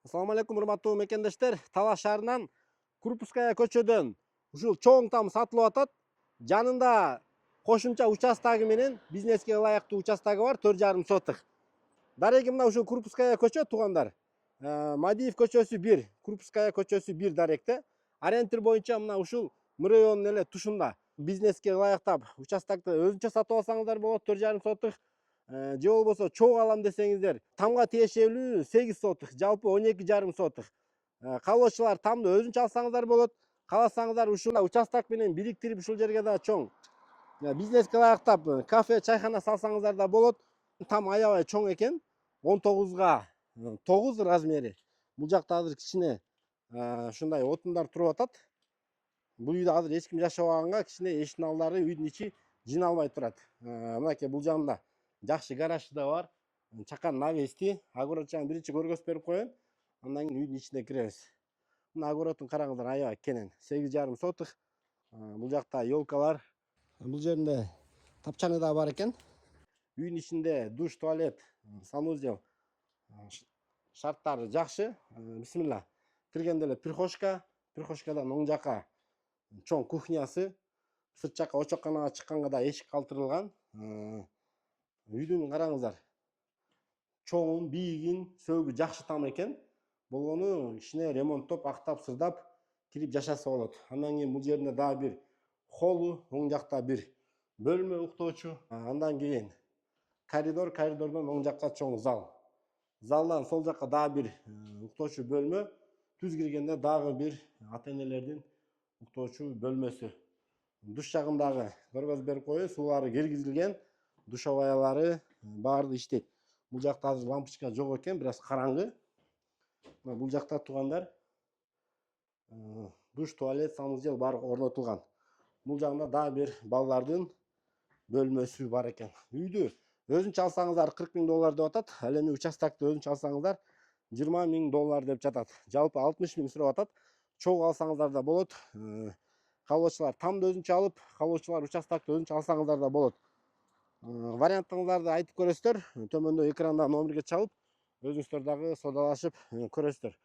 Assalamu алейкум, урматтуу мекендештер. Талас шаарынан Крупская көчөдөн ушул чоң там сатылып атат. Жанында кошумча участогу менен бизнеске ылайыктуу участогу бар, 4,5 сотых. Дареги мына ушул Крупская көчө туугандар. Мадиев көчөсү 1, Крупская көчөсү 1 даректе. Ориентир боюнча мына ушул райондун эле тушунда. Бизнеске ылайыктап участокты өзүнчө сатып алсаңыздар болот, 4,5 сотых. Же болбосо чогуу алам десеңиздер, тамга тиешелүү 8 сотых, жалпы 12,5 сотых. Каалоочулар тамды өзүнчө алсаңыздар болот. Кааласаңыздар ушул участок менен бириктирип ушул жерге да чоң бизнеске ылайыктап кафе, чайхана салсаңыздар да болот. Там аябай чоң экен. 19га 9 размери. Бул жакта азыр кичине ушундай отундар туруп атат. Бул үйдө азыр эч ким жашабаганга кичине эшиктин алдары, үйдүн ичи жиналбай турат. Мынакей бул жагында жакшы гаражы да бар. Чакан навести. Огородчаны биринчи көргөзүп берип коеюн. Андан кийин үйдүн ичине киребиз. Мына огородун караңыздар, аябай кенен. 8,5 сотых. Бул жакта елкалар. Бул жеринде тапчаны да бар экен. Үйдүн ичинде душ, туалет, санузел шарттары жакшы. Бисмилла. Киргенде эле прихожка, прихожкадан оң жака чоң кухнясы, сырт жака очокканага чыкканга да эшик калтырылган. Үйдүн караңыздар. Чоң, бийигин, сөөгү жакшы там экен. Болгону кичине ремонттоп, актап, сырдап кирип жашаса болот. Андан кийин бул жеринде дагы бир холлу, оң жакта бир бөлмө уктоочу. Андан кийин коридор, коридордон оң жакка чоң зал. Залдан сол жакка дагы бир уктоочу бөлмө. Түз киргенде дагы бир ата-энелердин уктоочу бөлмөсү. Душ жагындагы көргөзүп берип коеюн, суулары киргизилген, душоваялары баары иштейт. Бул жакта азыр лампочка жок экен, бир аз караңгы. Бул жакта туугандар душ, туалет, санузел баары орнотулган. Бул жагында дагы бир балдардын бөлмөсү бар экен. Үйдү өзүнчө алсаңыздар $40,000 деп атат. Ал эми участокты өзүнчө алсаңыздар $20,000 деп жатат. Жалпы 60,000 сурап атат. Чогуу алсаңыздар да болот. Каалоочулар тамды өзүнчө алып, каалоочулар участокты өзүнчө алсаңыздар да болот. Варианттарыңыздарды айтып көрөсүздөр. Төмөндө экранда номерге чалып, өзүңүздөр дагы саудалашып көрөсүздөр.